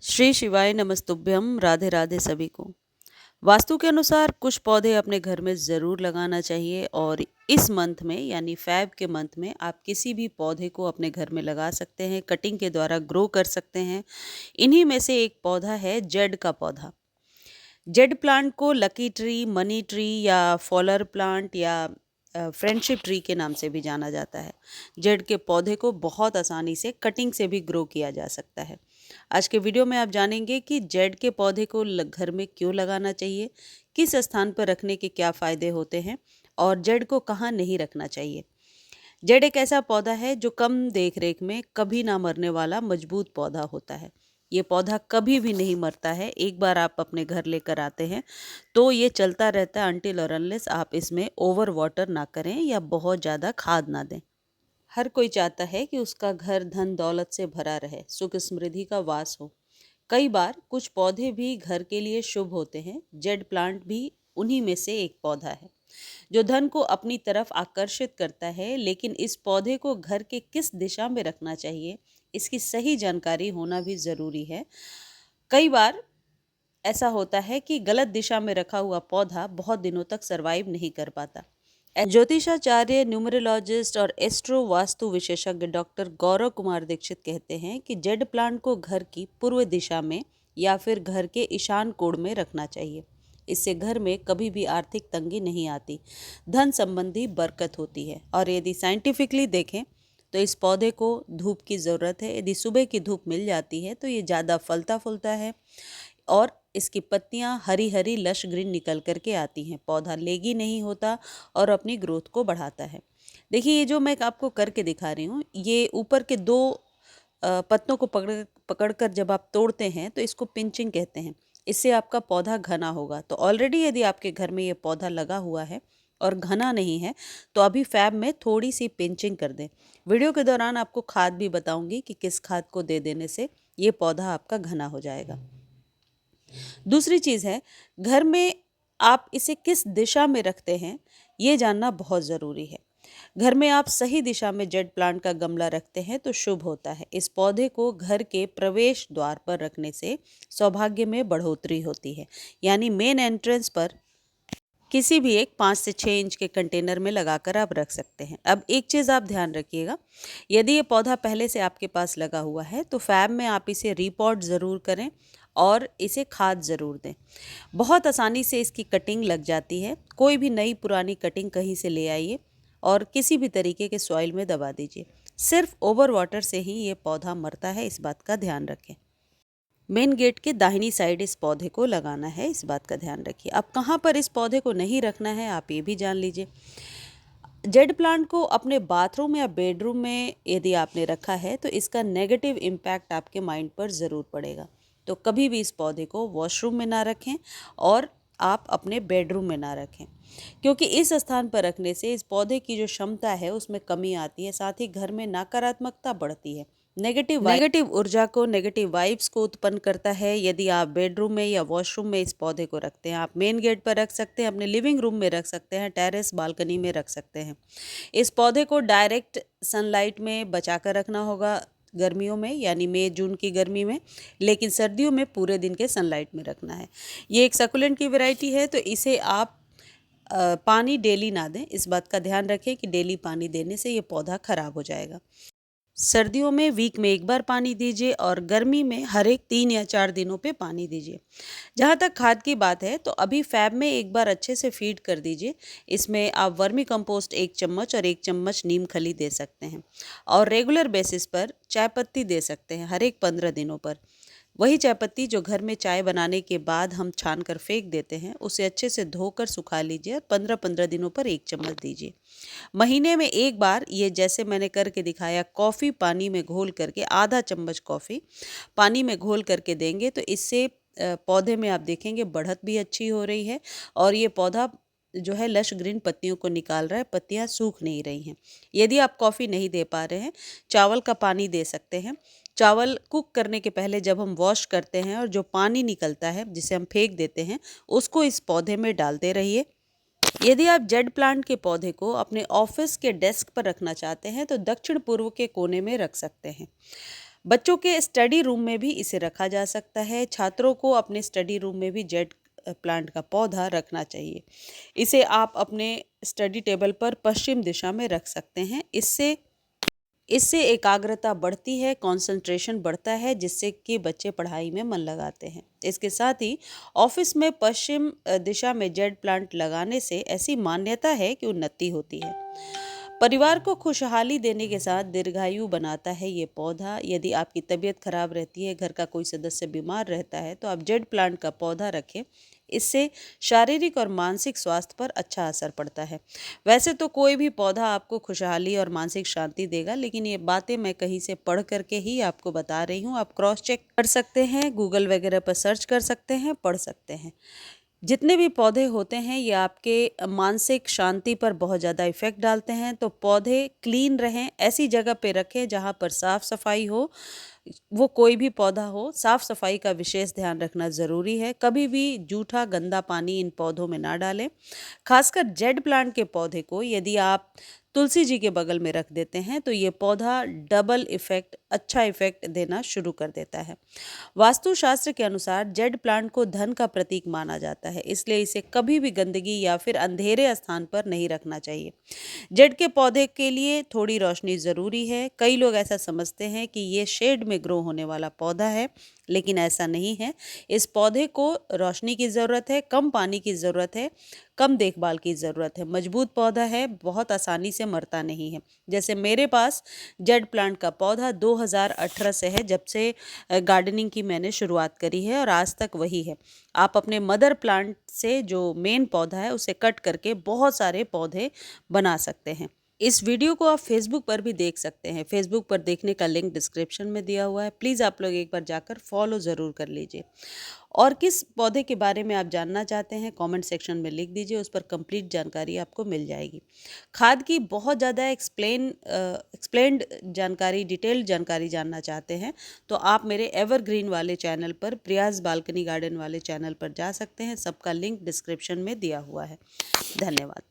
श्री शिवाय नमस्तुभ्यम। राधे राधे सभी को। वास्तु के अनुसार कुछ पौधे अपने घर में ज़रूर लगाना चाहिए और इस मंथ में यानी फ़ैब के मंथ में आप किसी भी पौधे को अपने घर में लगा सकते हैं, कटिंग के द्वारा ग्रो कर सकते हैं। इन्हीं में से एक पौधा है जेड का पौधा। जेड प्लांट को लकी ट्री, मनी ट्री या फॉलर प्लांट या फ्रेंडशिप ट्री के नाम से भी जाना जाता है। जेड के पौधे को बहुत आसानी से कटिंग से भी ग्रो किया जा सकता है। आज के वीडियो में आप जानेंगे कि जेड के पौधे को घर में क्यों लगाना चाहिए, किस स्थान पर रखने के क्या फ़ायदे होते हैं और जेड को कहाँ नहीं रखना चाहिए। जेड एक ऐसा पौधा है जो कम देखरेख में कभी ना मरने वाला मजबूत पौधा होता है। ये पौधा कभी भी नहीं मरता है। एक बार आप अपने घर लेकर आते हैं तो ये चलता रहता है अनटिल और अनलेस आप इसमें ओवर वाटर ना करें या बहुत ज़्यादा खाद ना दें। हर कोई चाहता है कि उसका घर धन दौलत से भरा रहे, सुख समृद्धि का वास हो। कई बार कुछ पौधे भी घर के लिए शुभ होते हैं। जेड प्लांट भी उन्हीं में से एक पौधा है जो धन को अपनी तरफ आकर्षित करता है। लेकिन इस पौधे को घर के किस दिशा में रखना चाहिए, इसकी सही जानकारी होना भी ज़रूरी है। कई बार ऐसा होता है कि गलत दिशा में रखा हुआ पौधा बहुत दिनों तक सरवाइव नहीं कर पाता। ज्योतिषाचार्य, न्यूमरोलॉजिस्ट और एस्ट्रो वास्तु विशेषज्ञ डॉक्टर गौरव कुमार दीक्षित कहते हैं कि जेड प्लांट को घर की पूर्व दिशा में या फिर घर के ईशान कोण में रखना चाहिए। इससे घर में कभी भी आर्थिक तंगी नहीं आती, धन संबंधी बरकत होती है। और यदि साइंटिफिकली देखें तो इस पौधे को धूप की ज़रूरत है। यदि सुबह की धूप मिल जाती है तो ये ज़्यादा फलता फूलता है और इसकी पत्तियां हरी हरी लश ग्रीन निकल कर के आती हैं। पौधा लेगी नहीं होता और अपनी ग्रोथ को बढ़ाता है। देखिए, ये जो मैं आपको करके दिखा रही हूँ, ये ऊपर के दो पत्तों को पकड़ कर जब आप तोड़ते हैं तो इसको पिंचिंग कहते हैं। इससे आपका पौधा घना होगा। तो ऑलरेडी यदि आपके घर में ये पौधा लगा हुआ है और घना नहीं है तो अभी फैब में थोड़ी सी पिंचिंग कर दें। वीडियो के दौरान आपको खाद भी बताऊंगी कि किस खाद को दे देने से ये पौधा आपका घना हो जाएगा। दूसरी चीज़ है, घर में आप इसे किस दिशा में रखते हैं ये जानना बहुत ज़रूरी है। घर में आप सही दिशा में जेड प्लांट का गमला रखते हैं तो शुभ होता है। इस पौधे को घर के प्रवेश द्वार पर रखने से सौभाग्य में बढ़ोतरी होती है। यानी मेन एंट्रेंस पर किसी भी एक 5 से 6 इंच के कंटेनर में लगाकर आप रख सकते हैं। अब एक चीज़ आप ध्यान रखिएगा, यदि ये पौधा पहले से आपके पास लगा हुआ है तो फैब में आप इसे रीपॉट ज़रूर करें और इसे खाद ज़रूर दें। बहुत आसानी से इसकी कटिंग लग जाती है। कोई भी नई पुरानी कटिंग कहीं से ले आइए और किसी भी तरीके के सॉइल में दबा दीजिए। सिर्फ ओवर वाटर से ही ये पौधा मरता है, इस बात का ध्यान रखें। मेन गेट के दाहिनी साइड इस पौधे को लगाना है, इस बात का ध्यान रखिए। अब कहाँ पर इस पौधे को नहीं रखना है आप ये भी जान लीजिए। जेड प्लांट को अपने बाथरूम या बेडरूम में यदि आपने रखा है तो इसका नेगेटिव इम्पैक्ट आपके माइंड पर ज़रूर पड़ेगा। तो कभी भी इस पौधे को वॉशरूम में ना रखें और आप अपने बेडरूम में ना रखें, क्योंकि इस स्थान पर रखने से इस पौधे की जो क्षमता है उसमें कमी आती है। साथ ही घर में नकारात्मकता बढ़ती है। नेगेटिव ऊर्जा को, नेगेटिव वाइब्स को उत्पन्न करता है। यदि आप बेडरूम में या वॉशरूम में इस पौधे को रखते हैं, आप मेन गेट पर रख सकते हैं, अपने लिविंग रूम में रख सकते हैं, टेरेस बालकनी में रख सकते हैं। इस पौधे को डायरेक्ट सनलाइट में बचा कर रखना होगा गर्मियों में, यानी मई जून की गर्मी में, लेकिन सर्दियों में पूरे दिन के सनलाइट में रखना है। ये एक सकुलेंट की वैरायटी है तो इसे आप पानी डेली ना दें, इस बात का ध्यान रखें कि डेली पानी देने से ये पौधा खराब हो जाएगा। सर्दियों में वीक में एक बार पानी दीजिए और गर्मी में हर एक 3 या 4 दिनों पे पानी दीजिए। जहाँ तक खाद की बात है तो अभी फैब में एक बार अच्छे से फीड कर दीजिए। इसमें आप वर्मी कंपोस्ट 1 चम्मच और 1 चम्मच नीम खली दे सकते हैं और रेगुलर बेसिस पर चाय पत्ती दे सकते हैं हर एक 15 दिनों पर। वही चाय पत्ती जो घर में चाय बनाने के बाद हम छान कर फेंक देते हैं, उसे अच्छे से धोकर सुखा लीजिए और 15-15 दिनों पर 1 चम्मच दीजिए। महीने में एक बार ये जैसे मैंने करके दिखाया, कॉफ़ी पानी में घोल करके, आधा चम्मच कॉफ़ी पानी में घोल करके देंगे तो इससे पौधे में आप देखेंगे बढ़त भी अच्छी हो रही है और ये पौधा जो है लश ग्रीन पत्तियों को निकाल रहा है, पत्तियां सूख नहीं रही हैं। यदि आप कॉफ़ी नहीं दे पा रहे हैं, चावल का पानी दे सकते हैं। चावल कुक करने के पहले जब हम वॉश करते हैं और जो पानी निकलता है जिसे हम फेंक देते हैं, उसको इस पौधे में डालते रहिए। यदि आप जेड प्लांट के पौधे को अपने ऑफिस के डेस्क पर रखना चाहते हैं तो दक्षिण पूर्व के कोने में रख सकते हैं। बच्चों के स्टडी रूम में भी इसे रखा जा सकता है। छात्रों को अपने स्टडी रूम में भी जेड प्लांट का पौधा रखना चाहिए। इसे आप अपने स्टडी टेबल पर पश्चिम दिशा में रख सकते हैं। इससे इससे एकाग्रता बढ़ती है, कंसंट्रेशन बढ़ता है, जिससे कि बच्चे पढ़ाई में मन लगाते हैं। इसके साथ ही ऑफिस में पश्चिम दिशा में जेड प्लांट लगाने से ऐसी मान्यता है कि उन्नति होती है। परिवार को खुशहाली देने के साथ दीर्घायु बनाता है ये पौधा। यदि आपकी तबीयत खराब रहती है, घर का कोई सदस्य बीमार रहता है, तो आप जेड प्लांट का पौधा रखें। इससे शारीरिक और मानसिक स्वास्थ्य पर अच्छा असर पड़ता है। वैसे तो कोई भी पौधा आपको खुशहाली और मानसिक शांति देगा, लेकिन ये बातें मैं कहीं से पढ़ करके ही आपको बता रही हूँ। आप क्रॉस चेक कर सकते हैं, गूगल वगैरह पर सर्च कर सकते हैं, पढ़ सकते हैं। जितने भी पौधे होते हैं ये आपके मानसिक शांति पर बहुत ज़्यादा इफ़ेक्ट डालते हैं। तो पौधे क्लीन रहें, ऐसी जगह पे रखें जहाँ पर साफ़ सफाई हो। वो कोई भी पौधा हो, साफ़ सफाई का विशेष ध्यान रखना ज़रूरी है। कभी भी जूठा गंदा पानी इन पौधों में ना डालें। खासकर जेड प्लांट के पौधे को यदि आप तुलसी जी के बगल में रख देते हैं तो ये पौधा डबल इफ़ेक्ट, अच्छा इफ़ेक्ट देना शुरू कर देता है। वास्तुशास्त्र के अनुसार जेड प्लांट को धन का प्रतीक माना जाता है, इसलिए इसे कभी भी गंदगी या फिर अंधेरे स्थान पर नहीं रखना चाहिए। जेड के पौधे के लिए थोड़ी रोशनी ज़रूरी है। कई लोग ऐसा समझते हैं कि ये शेड में ग्रो होने वाला पौधा है, लेकिन ऐसा नहीं है। इस पौधे को रोशनी की ज़रूरत है, कम पानी की ज़रूरत है, कम देखभाल की ज़रूरत है। मजबूत पौधा है, बहुत आसानी से मरता नहीं है। जैसे मेरे पास जेड प्लांट का पौधा 2018 से है, जब से गार्डनिंग की मैंने शुरुआत करी है, और आज तक वही है। आप अपने मदर प्लांट से जो मेन पौधा है उसे कट करके बहुत सारे पौधे बना सकते हैं। इस वीडियो को आप फेसबुक पर भी देख सकते हैं। फेसबुक पर देखने का लिंक डिस्क्रिप्शन में दिया हुआ है। प्लीज़ आप लोग एक बार जाकर फॉलो ज़रूर कर लीजिए। और किस पौधे के बारे में आप जानना चाहते हैं कमेंट सेक्शन में लिख दीजिए, उस पर कंप्लीट जानकारी आपको मिल जाएगी। खाद की बहुत ज़्यादा एक्सप्लेन्ड जानकारी, डिटेल्ड जानकारी जानना चाहते हैं तो आप मेरे एवरग्रीन वाले चैनल पर, प्रियाज बालकनी गार्डन वाले चैनल पर जा सकते हैं। सबका लिंक डिस्क्रिप्शन में दिया हुआ है। धन्यवाद।